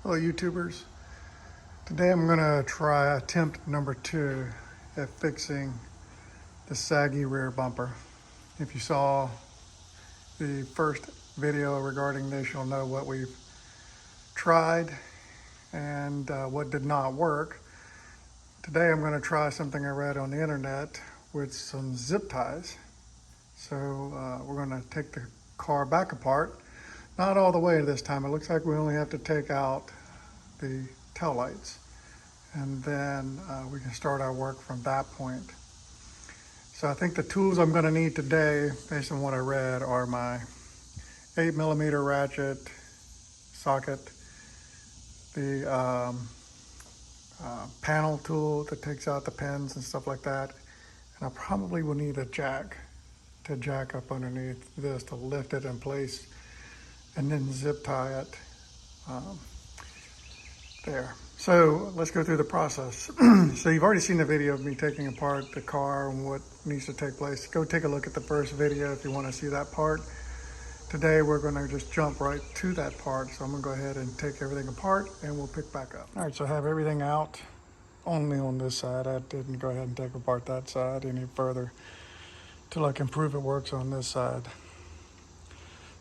Hello YouTubers. Today I'm gonna try attempt number 2 at fixing the saggy rear bumper. If you saw the first video regarding this, you'll know what we've tried and what did not work. Today I'm gonna try something I read on the internet with some zip ties. So we're gonna take the car back apart. Not all the way this time. It looks like we only have to take out the tail lights, and then we can start our work from that point. So I think the tools I'm going to need today, based on what I read, are my 8mm ratchet socket, the panel tool that takes out the pins and stuff like that, and I probably will need a jack to jack up underneath this to lift it in place and then zip tie it there. So let's go through the process. So you've already seen the video of me taking apart the car and what needs to take place. Go take a look at the first video if you want to see that part. Today we're going to just jump right to that part. So I'm going to go ahead and take everything apart and we'll pick back up. All right, so I have everything out only on this side. I didn't go ahead and take apart that side any further till I can prove it works on this side.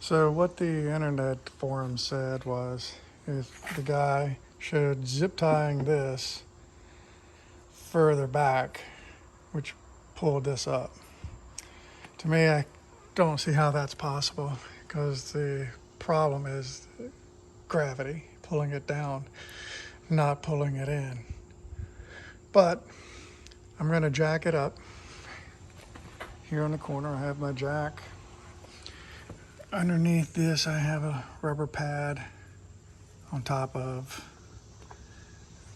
So what the internet forum said was, if the guy showed zip tying this further back, which pulled this up. To me, I don't see how that's possible, because the problem is gravity pulling it down, not pulling it in. But I'm going to jack it up. Here in the corner I have my jack. Underneath this I have a rubber pad on top of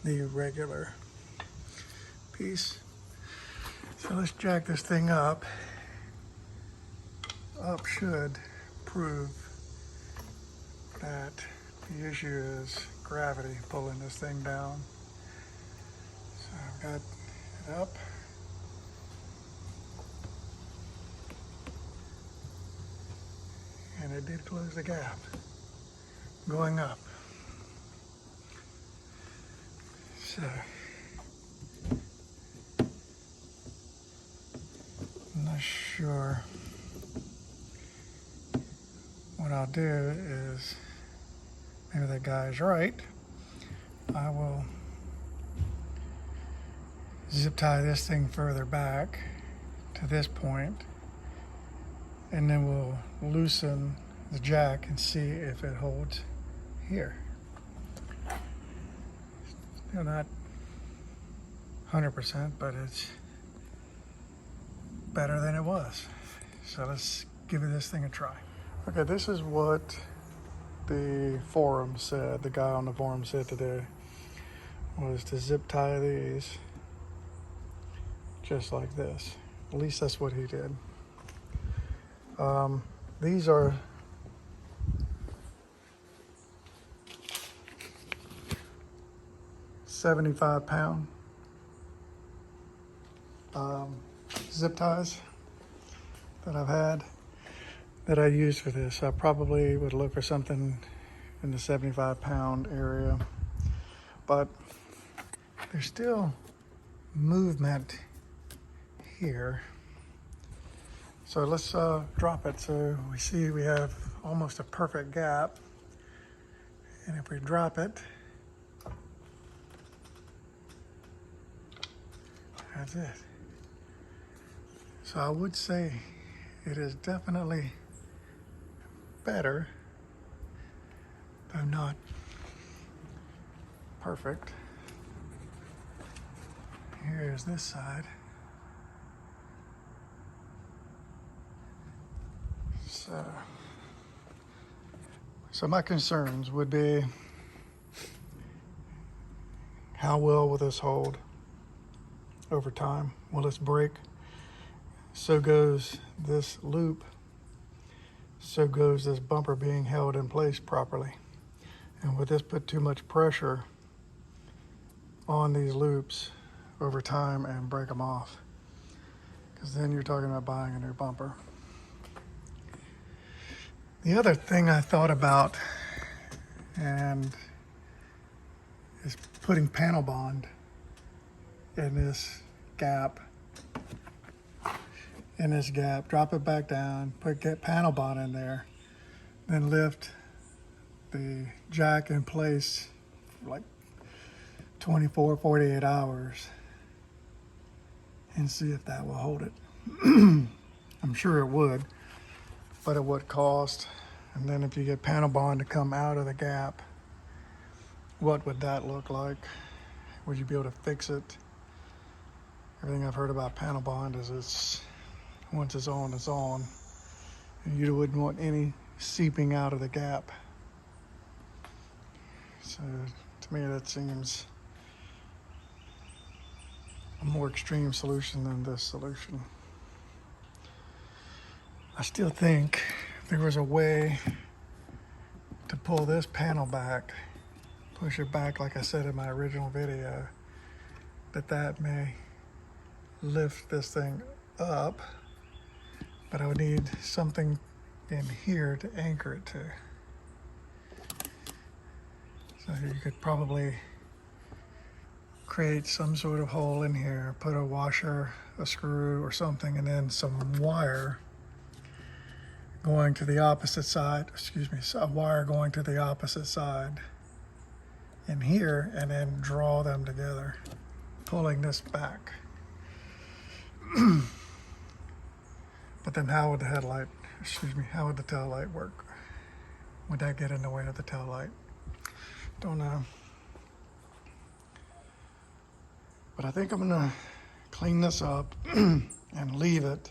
the regular piece. So let's jack this thing up. Up should prove that the issue is gravity pulling this thing down. So I've got it up. And it did close the gap going up. So I'm not sure. What I'll do is, maybe that guy's right. I will zip tie this thing further back to this point, and then we'll loosen the jack and see if it holds here. Still not 100%, but it's better than it was. So let's give this thing a try. Okay, this is what the forum said, the guy on the forum said today, was to zip tie these just like this. At least that's what he did. These are £75 zip ties that I've had, that I use for this. I probably would look for something in the 75-pound area, but there's still movement here. So let's drop it. So we see we have almost a perfect gap, and if we drop it, that's it. So I would say it is definitely better, though not perfect. Here's this side. So my concerns would be, how well will this hold over time? Will this break? So goes this loop, so goes this bumper being held in place properly. And would this put too much pressure on these loops over time and break them off? Because then you're talking about buying a new bumper. The other thing I thought about, and is putting panel bond in this gap. Drop it back down, get panel bond in there, then lift the jack in place for like 24, 48 hours and see if that will hold it. I'm sure it would, but at what cost? And then if you get panel bond to come out of the gap, what would that look like? Would you be able to fix it? Everything I've heard about panel bond is once it's on, it's on. And you wouldn't want any seeping out of the gap. So to me that seems a more extreme solution than this solution. I still think if there was a way to pull this panel back, push it back like I said in my original video, that may lift this thing up, but I would need something in here to anchor it to. So you could probably create some sort of hole in here, put a washer, a screw or something, and then some wire going to the opposite side, a wire going to the opposite side in here, and then draw them together, pulling this back. But then how would the how would the tail light work? Would that get in the way of the tail light? Don't know. But I think I'm gonna clean this up and leave it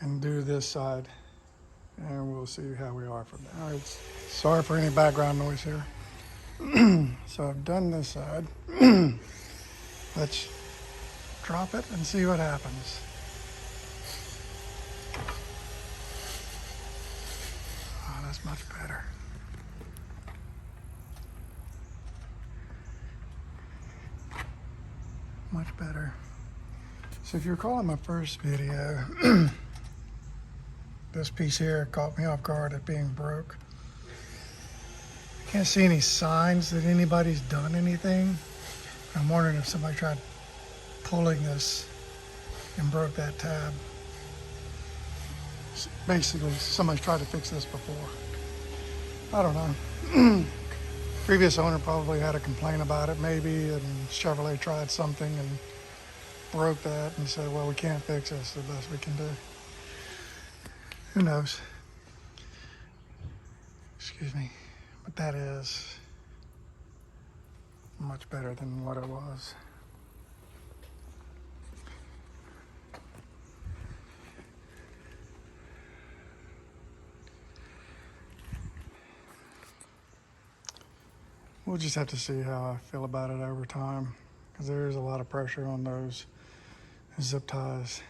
and do this side, and we'll see how we are from there. All right, sorry for any background noise here. So I've done this side. Let's drop it and see what happens. Oh, that's much better. Much better. So if you recall in my first video, this piece here caught me off guard at being broke. I can't see any signs that anybody's done anything. I'm wondering if somebody tried pulling this and broke that tab. Basically, somebody's tried to fix this before. I don't know. Previous owner probably had a complaint about it maybe, and Chevrolet tried something and broke that and said, well, we can't fix this, the best we can do. Who knows? Excuse me. But that is much better than what it was. We'll just have to see how I feel about it over time, because there is a lot of pressure on those zip ties.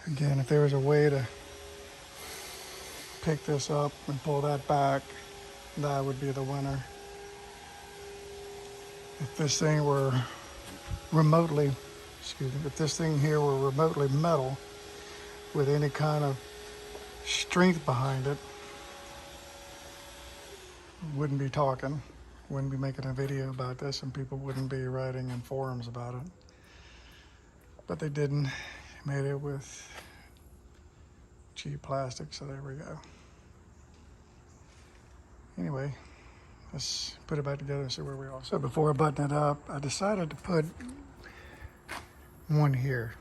Again, if there was a way to pick this up and pull that back, that would be the winner. If this thing were remotely, if this thing here were remotely metal with any kind of strength behind it, wouldn't be talking, wouldn't be making a video about this, and people wouldn't be writing in forums about it. But they didn't. Made it with cheap plastic, so there we go. Anyway, let's put it back together and see where we are. So before I button it up, I decided to put one here,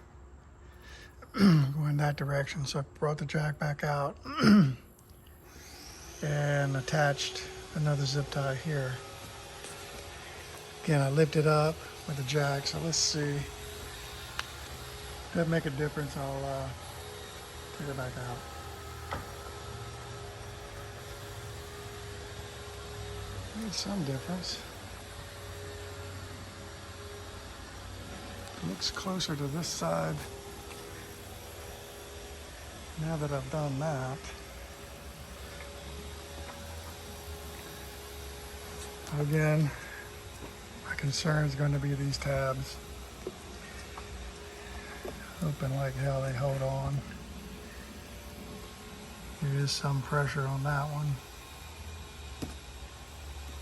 going that direction. So I brought the jack back out and attached another zip tie here. Again, I lifted up with the jack, so let's see. If that make a difference, I'll take it back out. Made some difference. Looks closer to this side now that I've done that. Again, my concern is going to be these tabs. Hoping like hell they hold on. There is some pressure on that one.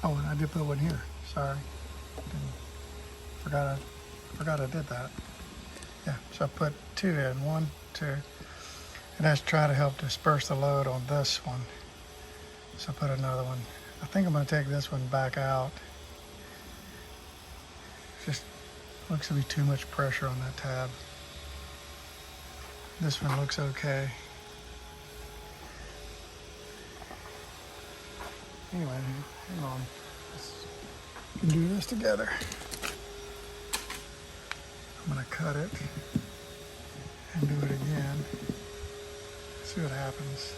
Oh, and I did put one here. Sorry. Forgot I did that. Yeah, so I put 2 in. 1, 2. And that's try to help disperse the load on this one. So I put another one. I think I'm going to take this one back out. Just looks to be too much pressure on that tab. This one looks okay. Anyway, hang on. We can do this together. I'm gonna cut it and do it again. See what happens.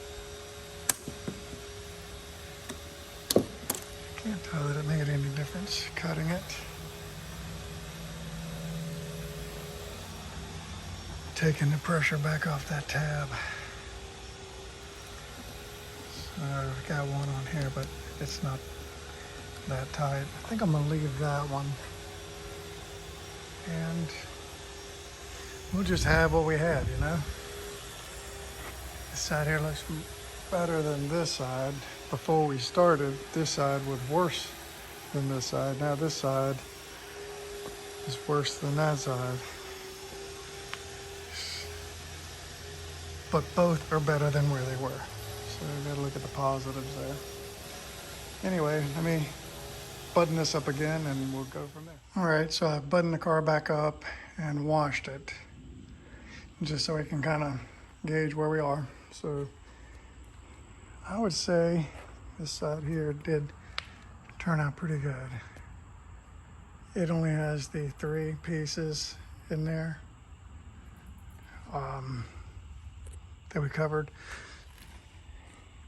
Can't tell that it made any difference cutting it. Taking the pressure back off that tab. So I've got one on here, but it's not that tight. I think I'm gonna leave that one. And we'll just have what we had, you know? This side here looks better than this side. Before we started, this side was worse than this side. Now this side is worse than that side. But both are better than where they were. So we gotta look at the positives there. Anyway, let me button this up again and we'll go from there. All right, so I've buttoned the car back up and washed it, just so we can kind of gauge where we are. So I would say this side here did turn out pretty good. It only has the 3 pieces in there that we covered.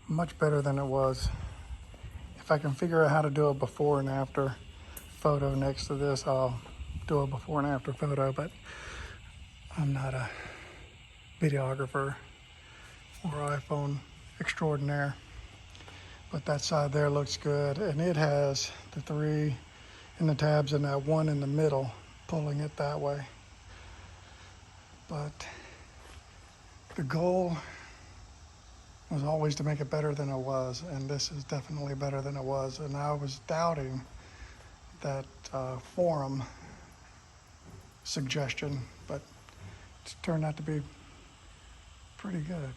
Much better than it was. If I can figure out how to do a before and after photo next to this, I'll do a before and after photo, but I'm not a videographer or iPhone extraordinaire. But that side there looks good, and it has the 3 in the tabs and that 1 in the middle pulling it that way. But the goal was always to make it better than it was, and this is definitely better than it was. And I was doubting that forum suggestion, but it's turned out to be pretty good.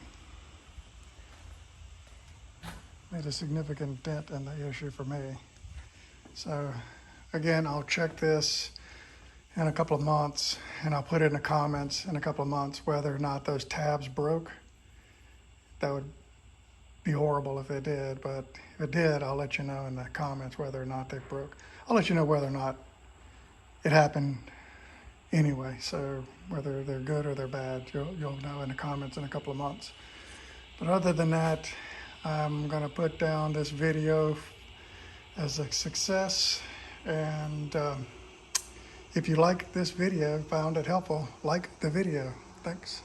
Made a significant dent in the issue for me. So again, I'll check this in a couple of months, and I'll put it in the comments in a couple of months whether or not those tabs broke. That would be horrible if it did, but if it did, I'll let you know in the comments whether or not they broke. I'll let you know whether or not it happened anyway. So whether they're good or they're bad, you'll know in the comments in a couple of months. But other than that, I'm gonna put down this video as a success. And if you like this video, found it helpful, like the video. Thanks.